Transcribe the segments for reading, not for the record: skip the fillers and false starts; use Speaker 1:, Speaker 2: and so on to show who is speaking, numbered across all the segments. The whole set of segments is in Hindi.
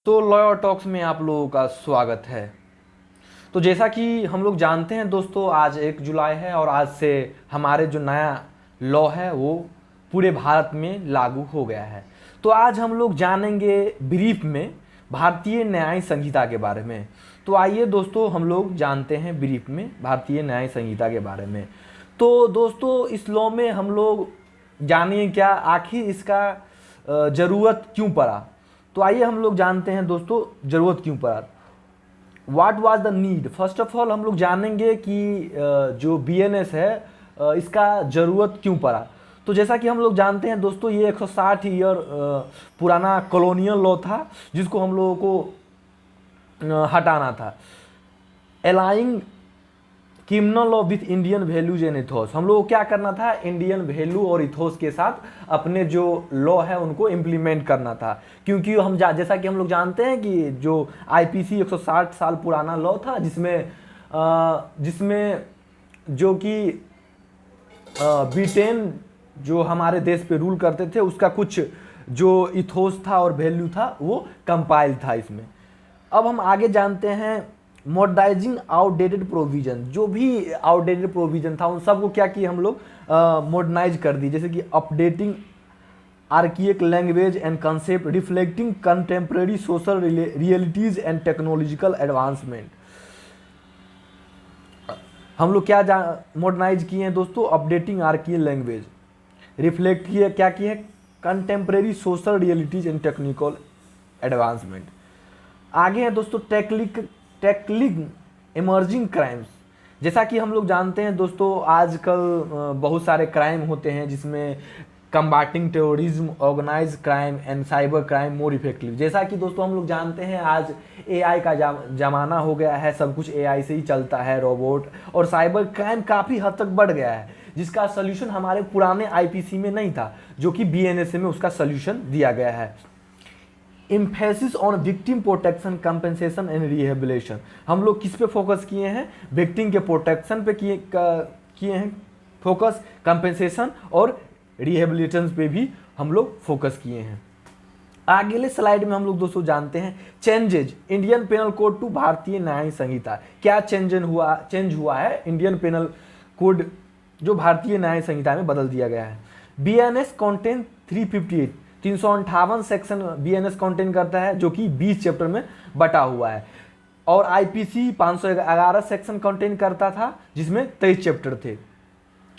Speaker 1: तो लॉयर टॉक्स में आप लोगों का स्वागत है। तो जैसा कि हम लोग जानते हैं दोस्तों, आज 1 जुलाई है और आज से हमारे जो नया लॉ है वो पूरे भारत में लागू हो गया है। तो आज हम लोग जानेंगे ब्रीफ में भारतीय न्याय संहिता के बारे में। तो आइए दोस्तों, हम लोग जानते हैं ब्रीफ में भारतीय न्याय संहिता के बारे में। तो दोस्तों, इस लॉ में हम लोग जानिए क्या आखिर इसका ज़रूरत क्यों पड़ा। तो आइए हम लोग जानते हैं दोस्तों, ज़रूरत क्यों पड़ा। What was the need. First of all हम लोग जानेंगे कि जो बीएनएस है इसका ज़रूरत क्यों पड़ा। तो जैसा कि हम लोग जानते हैं दोस्तों, ये 160 ईयर पुराना कॉलोनियल लॉ था जिसको हम लोगों को हटाना था। Aligning criminal law with Indian values and ethos. हम लोग को क्या करना था, इंडियन वैल्यू और इथोस के साथ अपने जो लॉ है उनको इम्प्लीमेंट करना था। क्योंकि हम जैसा कि हम लोग जानते हैं कि जो आईपीसी 160 साल पुराना लॉ था जिसमें जो कि ब्रिटेन जो हमारे देश पे रूल करते थे उसका कुछ जो इथोस था और वैल्यू था वो कंपाइल था इसमें। अब हम आगे जानते हैं मॉडर्नाइजिंग आउटडेटेड प्रोविजन। जो भी आउटडेटेड प्रोविजन था उन सबको क्या किया हम लोग, मॉडर्नाइज कर दी। जैसे कि updating archaic language and concept reflecting contemporary social realities and technological advancement. हम लोग क्या मॉडर्नाइज किए हैं दोस्तों, अपडेटिंग आर्किक लैंग्वेज, रिफ्लेक्ट किया क्या किए contemporary social realities and technical advancement. आगे है दोस्तों टैकलिंग इमर्जिंग क्राइम्स। जैसा कि हम लोग जानते हैं दोस्तों, आजकल बहुत सारे क्राइम होते हैं जिसमें combating terrorism, organise crime and cyber crime more effective. जैसा कि दोस्तों हम लोग जानते हैं आज एआई का ज़माना हो गया है, सब कुछ एआई से ही चलता है, रोबोट, और साइबर क्राइम काफ़ी हद तक बढ़ गया है जिसका सोल्यूशन हमारे पुराने आईपीसी में नहीं था, जो कि बीएनएसए में उसका सोल्यूशन दिया गया है। Emphasis on victim protection compensation and rehabilitation. हम लोग किस पे फोकस किए हैं, विक्टिम के प्रोटेक्शन पे किए हैं फोकस, कंपेंसेशन और रिहेबिलिटेशन पे भी हम लोग फोकस किए हैं। आगे स्लाइड में हम लोग दोस्तों जानते हैं changes Indian penal code to Bharatiya Nyaya संहिता। क्या चेंज हुआ है, इंडियन पेनल कोड जो भारतीय न्याय संहिता में बदल दिया गया है। BNS content 358 358 section BNS contain करता है, जो कि 20 चैप्टर में बटा हुआ है, और आईपीसी 511 सेक्शन कंटेन करता था जिसमें 23 चैप्टर थे।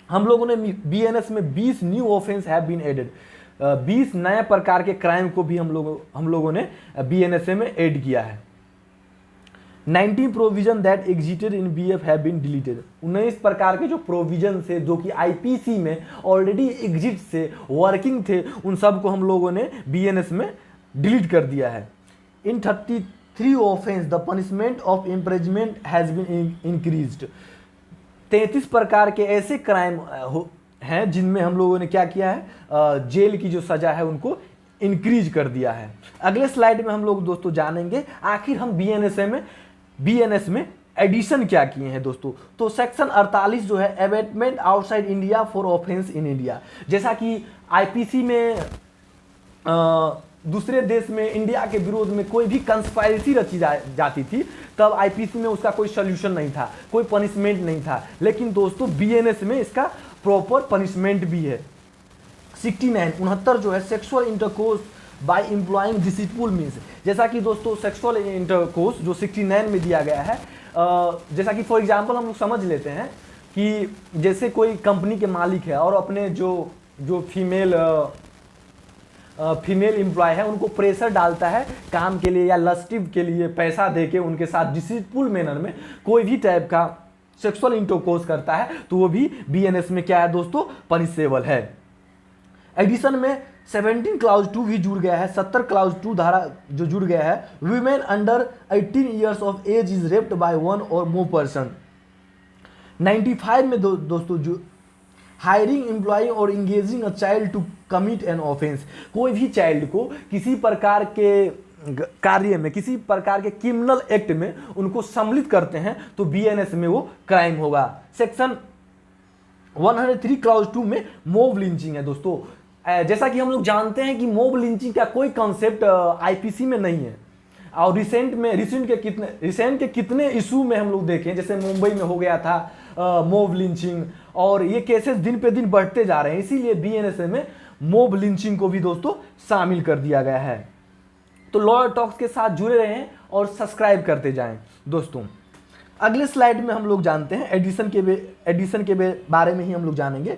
Speaker 1: हम लोगों ने बीएनएस में 20 new offence have been added, 20 नए प्रकार के क्राइम को भी हम लोगों ने बीएनएसए में ऐड किया है। 19 provision that existed in BF have been deleted. 19 प्रकार के जो प्रोविजन थे जो कि आईपीसी में ऑलरेडी एग्जिस्ट से वर्किंग थे, उन सब को हम लोगों ने बीएनएस में डिलीट कर दिया है। In 33 offence the punishment of imprisonment has been increased. 33 प्रकार के ऐसे क्राइम हैं जिनमें हम लोगों ने क्या किया है, जेल की जो सजा है उनको इंक्रीज कर दिया है। अगले स्लाइड में हम लोग दोस्तों जानेंगे आखिर हम बीएनएस में एडिशन क्या किए हैं दोस्तों। तो सेक्शन 48 जो है abetment outside India for offence in India. जैसा कि आईपीसी में दूसरे देश में इंडिया के विरोध में कोई भी कंस्पायरेसी रची जाती थी, तब आईपीसी में उसका कोई सोल्यूशन नहीं था, कोई पनिशमेंट नहीं था। लेकिन दोस्तों बीएनएस में इसका प्रॉपर पनिशमेंट भी है। 69 जो है sexual intercourse by employing deceitful means. जैसा कि दोस्तों सेक्सुअल इंटरकोर्स जो 69 में दिया गया है, जैसा कि फॉर एग्जांपल हम लोग समझ लेते हैं कि जैसे कोई कंपनी के मालिक है और अपने जो फीमेल एम्प्लॉय है उनको प्रेशर डालता है काम के लिए या लस्टिव के लिए पैसा देके उनके साथ डिसीटफुल मैनर में कोई भी टाइप का सेक्सुअल इंटरकोर्स करता है, तो वो भी बीएनएस में क्या है दोस्तों, पनिशेबल है। एडिशन में 17 क्लाउज 2 भी जुड़ गया है, 70 क्लाउज 2 धारा जो जुड़ गया है। Women under 18 years of age is raped by one or more person. 95 में दोस्तों जो hiring employing or engaging a child to commit an offence. कोई भी चाइल्ड को किसी प्रकार के कार्य में, किसी प्रकार के क्रिमिनल एक्ट में उनको सम्मिलित करते हैं तो बीएनएस में वो क्राइम होगा। सेक्शन 103 क्लाउज 2 में मॉब लिंचिंग है दोस्तों। जैसा कि हम लोग जानते हैं कि मॉब लिंचिंग का कोई कॉन्सेप्ट आईपीसी में नहीं है, और रिसेंट के कितने इशू में हम लोग देखें, जैसे मुंबई में हो गया था मॉब लिंचिंग, और ये केसेस दिन पे दिन बढ़ते जा रहे हैं, इसीलिए बीएनएसए में मॉब लिंचिंग को भी दोस्तों शामिल कर दिया गया है। तो लॉयर टॉक्स के साथ जुड़े रहें और सब्सक्राइब करते जाएं दोस्तों। अगले स्लाइड में हम लोग जानते हैं एडिशन के बारे में ही हम लोग जानेंगे।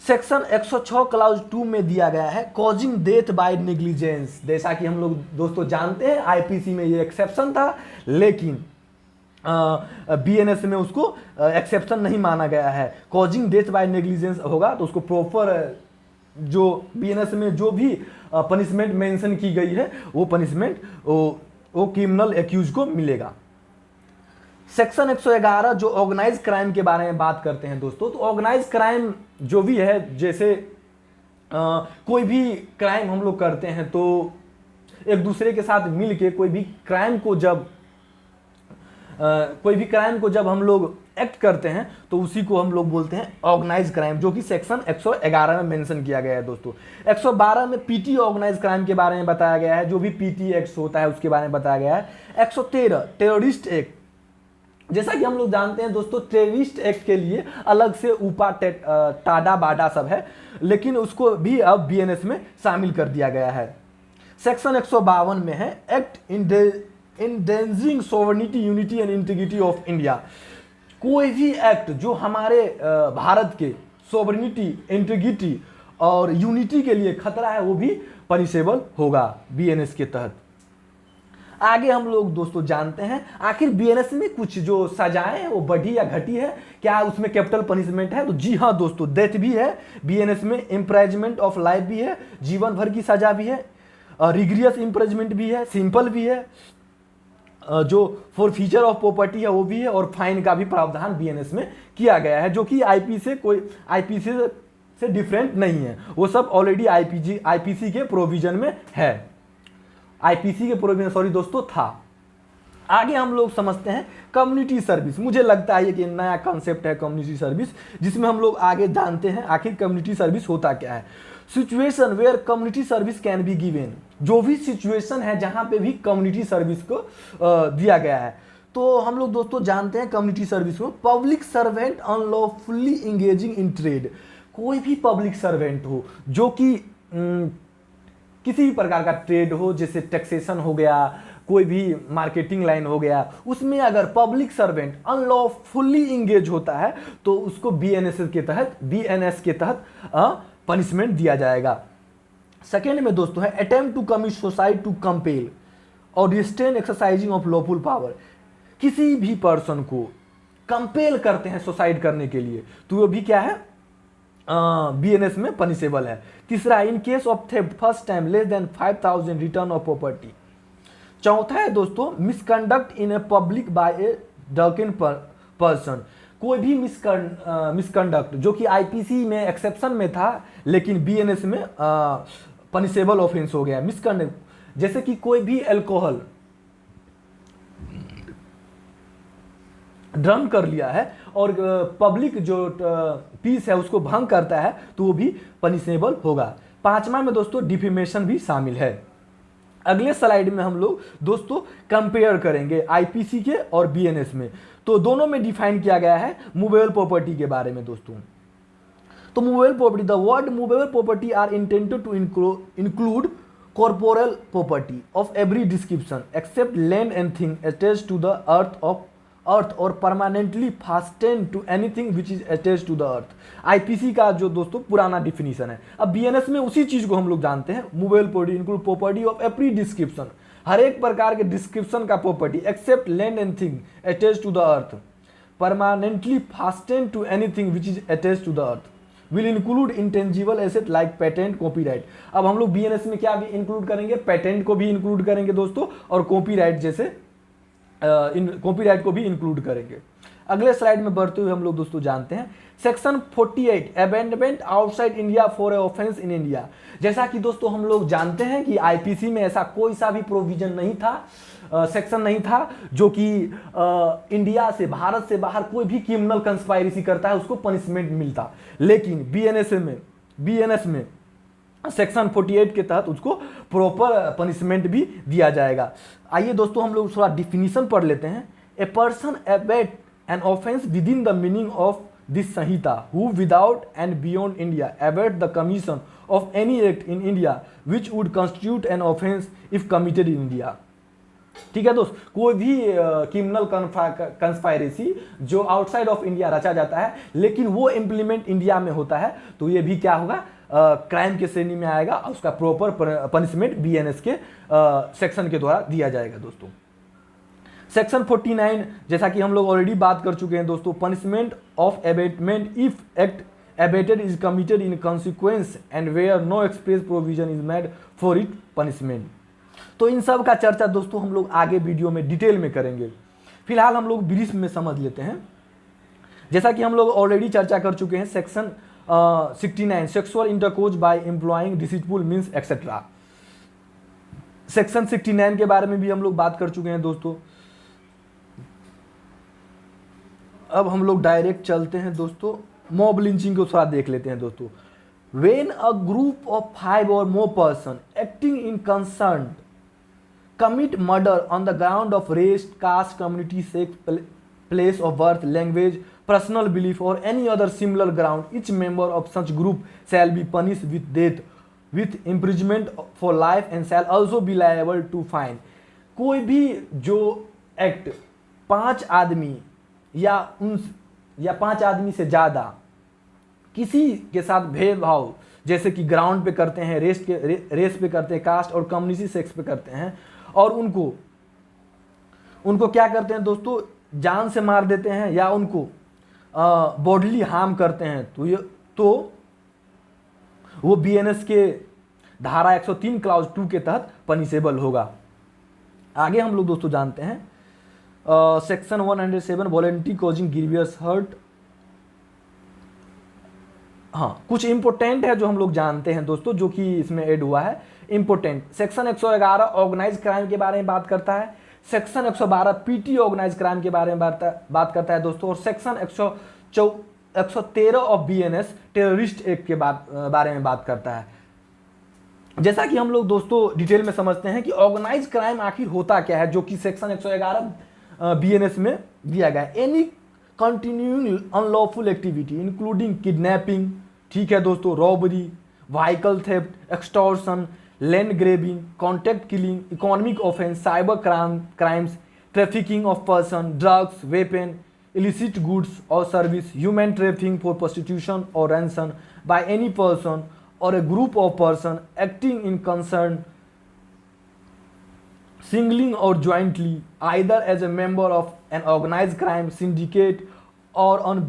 Speaker 1: सेक्शन 106 क्लाउज 2 में दिया गया है कॉजिंग डेथ बाय नेग्लिजेंस। जैसा कि हम लोग दोस्तों जानते हैं आईपीसी में ये एक्सेप्शन था, लेकिन बीएनएस में उसको एक्सेप्शन नहीं माना गया है। कॉजिंग डेथ बाय नेग्लिजेंस होगा तो उसको प्रॉपर जो बीएनएस में जो भी पनिशमेंट मेंशन की गई है वो पनिशमेंट वो क्रिमिनल एक्यूज को मिलेगा। सेक्शन 111 जो ऑर्गेनाइज क्राइम के बारे में बात करते हैं दोस्तों, तो ऑर्गेनाइज क्राइम जो भी है, जैसे कोई भी क्राइम हम लोग करते हैं तो एक दूसरे के साथ मिल के कोई भी क्राइम को जब हम लोग एक्ट करते हैं तो उसी को हम लोग बोलते हैं ऑर्गेनाइज क्राइम, जो कि सेक्शन 111 में मेंशन किया गया है दोस्तों। 112 में पीटी ऑर्गेनाइज क्राइम के बारे में बताया गया है, जो भी पीटी एक्ट होता है उसके बारे में बताया गया है। 113 टेररिस्ट एक्ट, जैसा कि हम लोग जानते हैं दोस्तों टेररिस्ट एक्ट के लिए अलग से ऊपा टाडा बाडा सब है, लेकिन उसको भी अब बीएनएस में शामिल कर दिया गया है। सेक्शन 152 में है act endangering sovereignty unity and integrity of India. कोई भी एक्ट जो हमारे भारत के सोवरेनिटी, इंटीग्रिटी और यूनिटी के लिए खतरा है वो भी पनिशेबल होगा बीएनएस के तहत। आगे हम लोग दोस्तों जानते हैं आखिर बीएनएस में कुछ जो सजाएं हैं वो बढ़ी या घटी है, क्या उसमें कैपिटल पनिशमेंट है? तो जी हाँ दोस्तों, डेथ भी है बीएनएस में, इम्प्रेजमेंट ऑफ लाइफ भी है, जीवन भर की सजा भी है, रिग्रियस इम्प्रेजमेंट भी है, सिंपल भी है, जो फॉरफीचर ऑफ प्रॉपर्टी है वो भी है, और फाइन का भी प्रावधान बीएनएस में किया गया है, जो कि आईपीसी से डिफरेंट नहीं है। वो सब ऑलरेडी आईपीसी के प्रोविजन में है, आईपीसी के प्रोविजन सॉरी दोस्तों था। आगे हम लोग समझते हैं कम्युनिटी सर्विस। मुझे लगता है ये कि नया कॉन्सेप्ट है कम्युनिटी सर्विस, जिसमें हम लोग आगे जानते हैं आखिर कम्युनिटी सर्विस होता क्या है। Situation where community service can be given, जो भी सिचुएशन है जहां पे भी कम्युनिटी सर्विस को दिया गया है। तो हम लोग दोस्तों जानते हैं कम्युनिटी सर्विस में public servant unlawfully engaging in trade. कोई भी पब्लिक सर्वेंट हो जो कि किसी भी प्रकार का ट्रेड हो, जैसे टैक्सेशन हो गया, कोई भी मार्केटिंग लाइन हो गया, उसमें अगर पब्लिक सर्वेंट अनलॉफुली इंगेज होता है तो उसको बीएनएस के तहत पनिशमेंट दिया जाएगा। सेकेंड में दोस्तों है attempt to commit suicide to compel और restrain exercising of lawful power. किसी भी पर्सन को कंपेल करते हैं सुसाइड करने के लिए तो वो भी क्या है, बीएनएस में पनिशेबल है। तीसरा, in case of theft first time less than 5000 return of property. चौथा है दोस्तों misconduct in a public by a drunken person. कोई भी मिसकंडक्ट जो कि आईपीसी में एक्सेप्शन में था लेकिन बीएनएस में पनिशेबल ऑफेंस हो गया। मिसकंडक्ट जैसे कि कोई भी अल्कोहल ड्रम कर लिया है और पब्लिक जो पीस है उसको भंग करता है तो वो भी पनिशेबल होगा। पांचवा में दोस्तों डिफेमेशन भी शामिल है। अगले स्लाइड में हम लोग दोस्तों कंपेयर करेंगे आईपीसी के और बीएनएस में। तो दोनों में डिफाइन किया गया है मूवेबल प्रॉपर्टी के बारे में दोस्तों। तो movable property, the word movable property are intended to include corporeal property of every description except land and thing attached to the earth or permanently fastened to anything which is attached to the earth। IPC का जो दोस्तों पुराना डिफिनीशन है। अब बीएनएस में उसी चीज को हम लोग जानते हैं, movable property include property of every description, हर एक प्रकार के डिस्क्रिप्शन का property except land and thing attached to the earth, permanently fastened to anything which is attached to the earth, will include intangible asset like patent copyright. अब हम लोग बीएनएस में क्या भी इंक्लूड करेंगे, पेटेंट को भी इंक्लूड करेंगे दोस्तों, और कॉपीराइट जैसे कॉपीराइट को भी इंक्लूड करेंगे। अगले स्लाइड में बढ़ते हुए हम लोग दोस्तों जानते हैं section 48 abandonment outside India for a offence in India. जैसा कि दोस्तों हम लोग जानते हैं कि आईपीसी में ऐसा कोई सा भी प्रोविजन नहीं था, सेक्शन नहीं था जो कि इंडिया से, भारत से बाहर कोई भी क्रिमिनल कंस्पायरेसी करता है उसको पनिशमेंट मिलता। लेकिन बीएनएस में सेक्शन 48 के तहत उसको प्रॉपर पनिशमेंट भी दिया जाएगा। आइए दोस्तों हम लोग थोड़ा डिफिनीशन पढ़ लेते हैं। A person abate an offence with in the meaning of this Samhita who without and beyond India abate the commission of any act in India which would constitute an offence if committed in India. ठीक है दोस्त, कोई भी क्रिमिनल कंस्पायरेसी जो आउटसाइड ऑफ इंडिया रचा जाता है लेकिन वो इम्प्लीमेंट इंडिया में होता है तो ये भी क्या होगा, क्राइम के श्रेणी में आएगा और उसका प्रॉपर पनिशमेंट बीएनएस के सेक्शन के द्वारा दिया जाएगा। दोस्तों सेक्शन 49 जैसा कि हम लोग ऑलरेडी बात कर चुके हैं दोस्तों, punishment of abetment if act abated is committed in consequence and where no express provision is made for it punishment। तो इन सब का चर्चा दोस्तों हम लोग आगे वीडियो में डिटेल में करेंगे। फिलहाल हम लोग ब्रीफ में समझ लेते हैं। जैसा कि हम लोग ऑलरेडी चर्चा कर चुके हैं section 69 sexual intercourse by employing deceitful means etcetera. Section 69 के बारे में भी हम लोग बात कर चुके हैं दोस्तों। अब हम लोग डायरेक्ट चलते हैं दोस्तों, मॉब लिंचिंग को थोड़ा देख लेते हैं दोस्तों। When a group of 5 or more persons acting in concern commit murder on the ground of race, caste, community, sex, place of birth, language, personal belief or any other similar ground, each member of such group shall be punished with death, with imprisonment for life and shall also be liable to fine। कोई भी जो एक्ट 5 आदमी या 5 आदमी से ज़्यादा किसी के साथ भेदभाव जैसे कि ग्राउंड पे करते हैं, रेस पे करते हैं, कास्ट और कम्युनिटी सेक्स पे करते हैं और उनको क्या करते हैं दोस्तों, जान से मार देते हैं या उनको बॉडली हार्म करते हैं तो वो बीएनएस के धारा 103 क्लाउज 2 के तहत पनिशेबल होगा। आगे हम लोग दोस्तों जानते हैं section 107 voluntary causing grievous hurt. हाँ, कुछ इंपॉर्टेंट है जो हम लोग जानते हैं दोस्तों जो कि इसमें ऐड हुआ है। इंपॉर्टेंट सेक्शन 111 ऑर्गेनाइज क्राइम के बारे में बात करता है। सेक्शन 112 पीटी ऑर्गेनाइज क्राइम के बारे में बात करता है दोस्तों। और section 113 of BNS terrorist act के बारे में बात करता है। जैसा कि हम लोग दोस्तों डिटेल में समझते हैं कि ऑर्गेनाइज क्राइम आखिर होता क्या है, जो कि सेक्शन 111 बीएनएस में दिया गया है। Any continuing unlawful activity including kidnapping, ठीक है दोस्तों, robbery, vehicle theft, extortion, land grabbing, contact killing, economic offence, cyber crimes, trafficking of person, drugs, weapon, illicit goods और service, human trafficking for prostitution और रैंसन बाय एनी पर्सन और a group of person acting in concern singly or jointly either as a member of an organized crime syndicate or on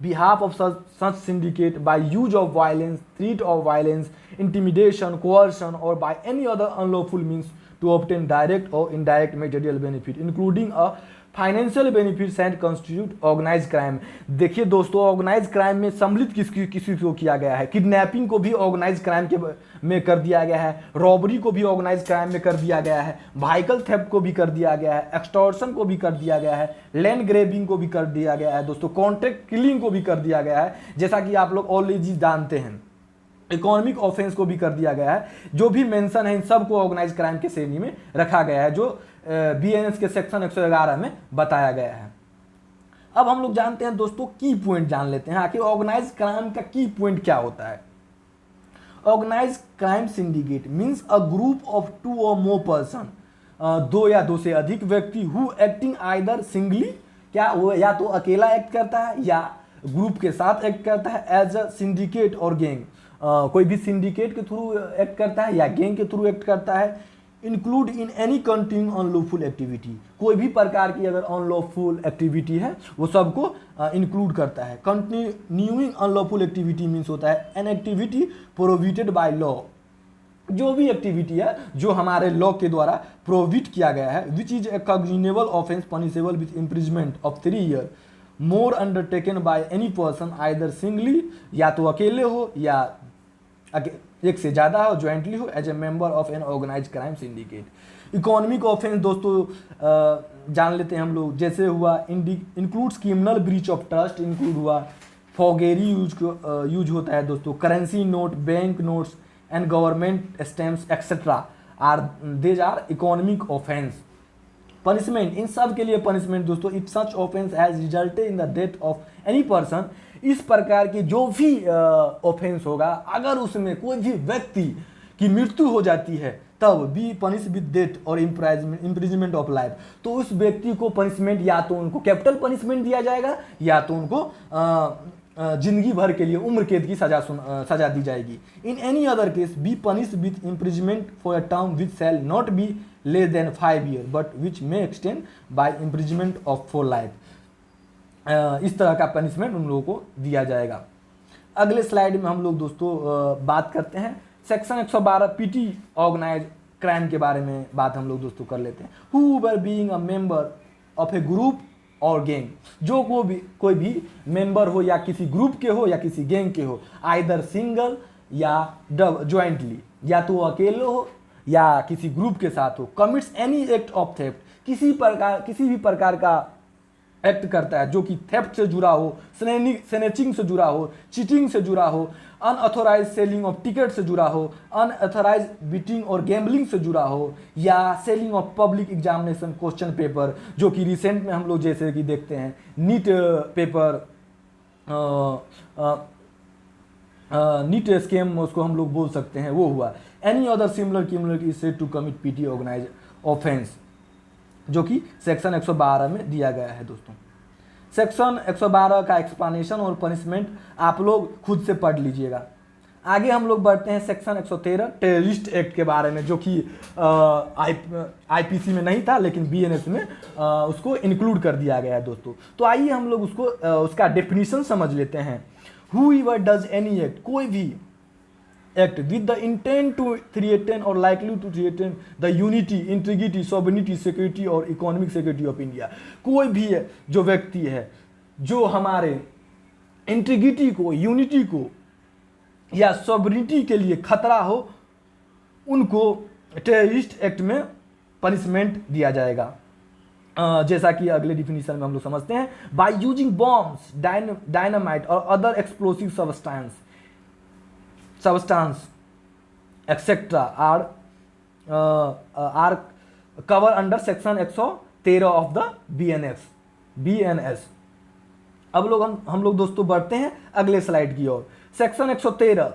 Speaker 1: behalf of such syndicate by use of violence, threat of violence, intimidation, coercion or by any other unlawful means to obtain direct or indirect material benefit including a financial benefits and constitute organise crime. देखिए दोस्तों, ऑर्गेनाइज क्राइम में सम्मिलित किसी को किया गया है। किडनैपिंग को भी ऑर्गेनाइज क्राइम में कर दिया गया है, रॉबरी को भी ऑर्गेनाइज क्राइम में कर दिया गया है, व्हीकल थेफ्ट को भी कर दिया गया है, एक्सटॉर्शन को भी कर दिया गया है, लैंड ग्रेबिंग को भी कर दिया गया है दोस्तों, कॉन्ट्रैक्ट किलिंग को भी कर दिया गया है, जैसा कि आप लोग ऑलरेडी जानते हैं। इकोनॉमिक ऑफेंस को भी कर दिया गया है। जो भी मेंशन है इन सब को ऑर्गेनाइज क्राइम के श्रेणी में रखा गया है, जो बीएनएस के सेक्शन 111 में बताया गया है। अब हम लोग जानते हैं दोस्तों, की पॉइंट जान लेते हैं आखिर ऑर्गेनाइज क्राइम का की पॉइंट क्या होता है। Organise crime syndicate means a group of 2 or more person, 2 या 2 से अधिक व्यक्ति हु एक्टिंग आइदर सिंगली, क्या वो या तो अकेला एक्ट करता है या ग्रुप के साथ एक्ट करता है, एज अ सिंडिकेट और गैंग, कोई भी सिंडिकेट के थ्रू एक्ट करता है या गैंग के थ्रू एक्ट करता है। Include in any continue unlawful activity, कोई भी प्रकार की अगर अनलॉफुल एक्टिविटी है वो सबको इंक्लूड करता है। कंटिन्यूइंग अनलॉफुल एक्टिविटी मीन्स होता है an activity prohibited by law, जो भी एक्टिविटी है जो हमारे लॉ के द्वारा प्रोहिबिट किया गया है, which is a cognizable offence punishable with imprisonment of 3 year more undertaken by any person either singly, या तो अकेले हो या एक से ज़्यादा हो, ज्वाइंटली हो, as a member of an organise crime syndicate. Economic offence दोस्तों जान लेते हैं हम लोग, जैसे हुआ includes criminal breach of trust, include हुआ फॉगेरी यूज होता है दोस्तों, currency note, bank notes, and government stamps etc. are these are economic offense. Punishment, इन सब के लिए पनिशमेंट दोस्तों, if such offence has resulted in the death of any person, इस प्रकार की जो भी ऑफेंस होगा, अगर उसमें कोई भी व्यक्ति की मृत्यु हो जाती है तब बी पनिश विद डेथ और इम्प्रिजमेंट ऑफ लाइफ, तो उस व्यक्ति को पनिशमेंट या तो उनको कैपिटल पनिशमेंट दिया जाएगा या तो उनको जिंदगी भर के लिए उम्र कैद की सजा दी जाएगी. In any other case be punish with imprisonment for a term which shall not be less than 5 years but which may extend by imprisonment of for life. इस तरह का पनिशमेंट उन लोगों को दिया जाएगा. अगले स्लाइड में हम लोग दोस्तों बात करते हैं सेक्शन 112 पीटी ऑर्गेनाइज क्राइम के बारे में बात हम लोग दोस्तों कर लेते हैं. Who were being a member of A group और गैंग, जो कोई भी मेंबर हो या किसी ग्रुप के हो या किसी गैंग के हो, आइदर सिंगल या ज्वाइंटली, या तो अकेले हो या किसी ग्रुप के साथ हो, commits any act of theft, किसी भी प्रकार का एक्ट करता है जो कि थेफ्ट से जुड़ा हो, स्नेचिंग से जुड़ा हो, चीटिंग से जुड़ा हो, अनऑथोराइज सेलिंग ऑफ टिकट से जुड़ा हो, अनऑथोराइज बीटिंग और गैम्बलिंग से जुड़ा हो, या selling of public examination question paper, जो कि रिसेंट में हम लोग जैसे कि देखते हैं नीट पेपर, नीट स्कैम उसको हम लोग बोल सकते हैं, वो हुआ. Any other similar criminality is said to commit PT organise offence, जो कि सेक्शन 112 में दिया गया है दोस्तों. सेक्शन 112 का एक्सप्लेनेशन और पनिशमेंट आप लोग खुद से पढ़ लीजिएगा. आगे हम लोग बढ़ते हैं सेक्शन 113 टेररिस्ट एक्ट के बारे में, जो कि आईपीसी में नहीं था लेकिन बीएनएस में उसको इंक्लूड कर दिया गया है दोस्तों. तो आइए हम लोग उसका डेफिनेशन समझ लेते हैं. Whoever does any act, कोई भी act with the intent to threaten or likely to threaten the unity, integrity, sovereignty, security और economic security of India, कोई भी जो व्यक्ति है जो हमारे इंटीग्रिटी को, यूनिटी को या सॉवरिटी के लिए खतरा हो, उनको टेररिस्ट एक्ट में पनिशमेंट दिया जाएगा. जैसा कि अगले डिफिनीशन में हम लोग समझते हैं, by using bombs, dynamite or other explosive substance etcetera are cover under section 113 of the BNS. अब लोग हम लोग दोस्तों बढ़ते हैं अगले स्लाइड की ओर. सेक्शन 113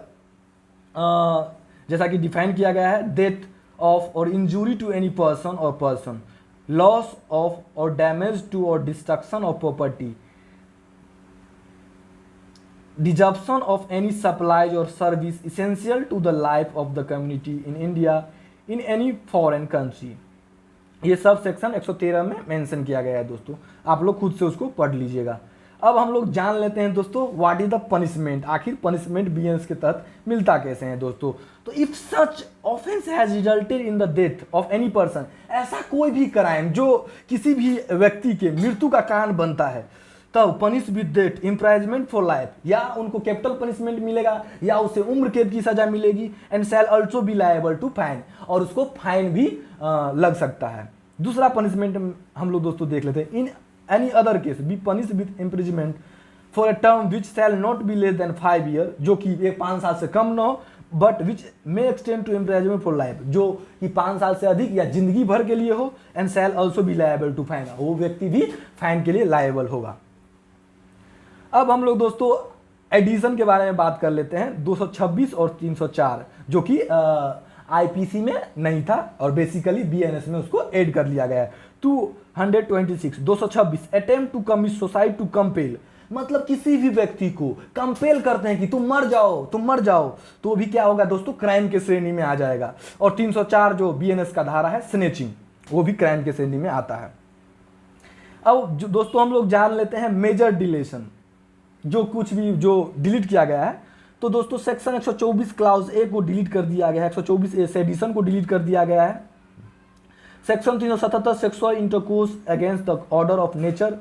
Speaker 1: जैसा कि डिफाइन किया गया है, डेथ ऑफ और इंजूरी टू एनी पर्सन और person, loss of or damage to or destruction of property, disruption of any supplies or service essential to the life of the community in India in any foreign country. ये सब सेक्शन 113 में मेंशन किया गया है दोस्तों, आप लोग खुद से उसको पढ़ लीजिएगा. अब हम लोग जान लेते हैं दोस्तों व्हाट इज द पनिशमेंट, आखिर पनिशमेंट बीएनएस के तहत मिलता कैसे है दोस्तों. तो if such offence has resulted in the death of any person, ऐसा कोई भी क्राइम जो किसी भी व्यक्ति के मृत्यु का कारण बनता है, तब punish with death, imprisonment for life, या उनको कैपिटल पनिशमेंट मिलेगा या उसे उम्र कैद की सजा मिलेगी, and shall also be liable to fine, और उसको फाइन भी लग सकता है. दूसरा पनिशमेंट हम लोग दोस्तों देख लेते हैं. इन any other case be punish with imprisonment for a term which shall not be less than 5 years, जो कि 5 साल से कम न हो, but which may extend to imprisonment for life, जो कि 5 साल से अधिक या जिंदगी भर के लिए हो, and shall also be liable to fine, वो व्यक्ति भी फाइन के लिए लायबल होगा. अब हम लोग दोस्तों एडिशन के बारे में बात कर लेते हैं. 226 और 304 जो कि आईपीसी में नहीं था और बेसिकली बीएनएस में उसको ऐड कर लिया गया है. 226 attempt to commit suicide to compel, मतलब किसी भी व्यक्ति को कंपेल करते हैं कि तुम मर जाओ, तो भी क्या होगा दोस्तों, क्राइम के श्रेणी में आ जाएगा. और 304 जो बीएनएस का धारा है स्नेचिंग, वो भी क्राइम के श्रेणी में आता है. अब दोस्तों हम लोग जान लेते हैं मेजर डिलेशन, जो कुछ भी जो डिलीट किया गया है. तो दोस्तों सेक्शन 124 क्लाउज ए को डिलीट कर दिया गया है, 124 ए सेडिशन को डिलीट कर दिया गया है. Section 377 sexual intercourse against the order of nature,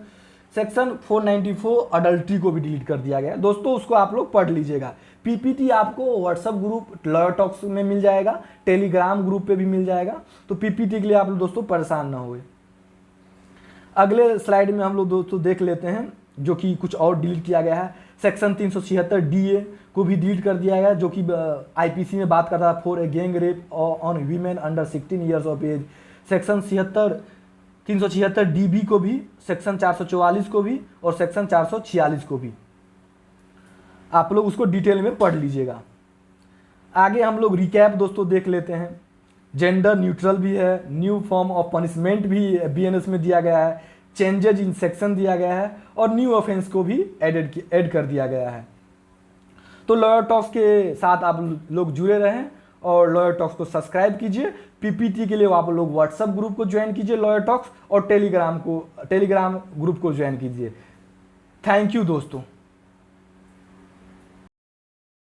Speaker 1: section 494 adultery को भी डिलीट कर दिया गया है. दोस्तों उसको आप लोग पढ़ लीजिएगा. पीपीटी आपको व्हाट्सएप ग्रुप लॉयर टॉक्स में मिल जाएगा, टेलीग्राम ग्रुप पे भी मिल जाएगा, तो पीपीटी के लिए आप लोग दोस्तों परेशान ना हुए. अगले स्लाइड में हम लोग दोस्तों देख लेते हैं जो कि कुछ और डिलीट किया गया है। सेक्शन 376 DA को भी डिलीट कर दिया गया, जो कि IPC में बात करता था for a gang rape on women under 16 years of age. Section 376 DB को भी, सेक्शन 444 को भी और सेक्शन 446 को भी। आप लोग उसको डिटेल में पढ़ लीजिएगा। आगे हम लोग रिकैप दोस्तों देख लेते हैं। जेंडर न्यूट्रल भी है, न्यू फॉर्म ऑफ पनिशमेंट भी BNS में दिया गया है, चेंजेज इन सेक्शन दिया गया है और न्यू ऑफेंस को भी ऐड कर दिया गया है। तो लॉयर टॉक्स के साथ आप लोग जुड़े रहें और लॉयर टॉक्स को सब्सक्राइब कीजिए। PPT के लिए आप लोग व्हाट्सएप ग्रुप को ज्वाइन कीजिए लॉयर टॉक्स, और टेलीग्राम ग्रुप को ज्वाइन कीजिए। थैंक यू दोस्तों।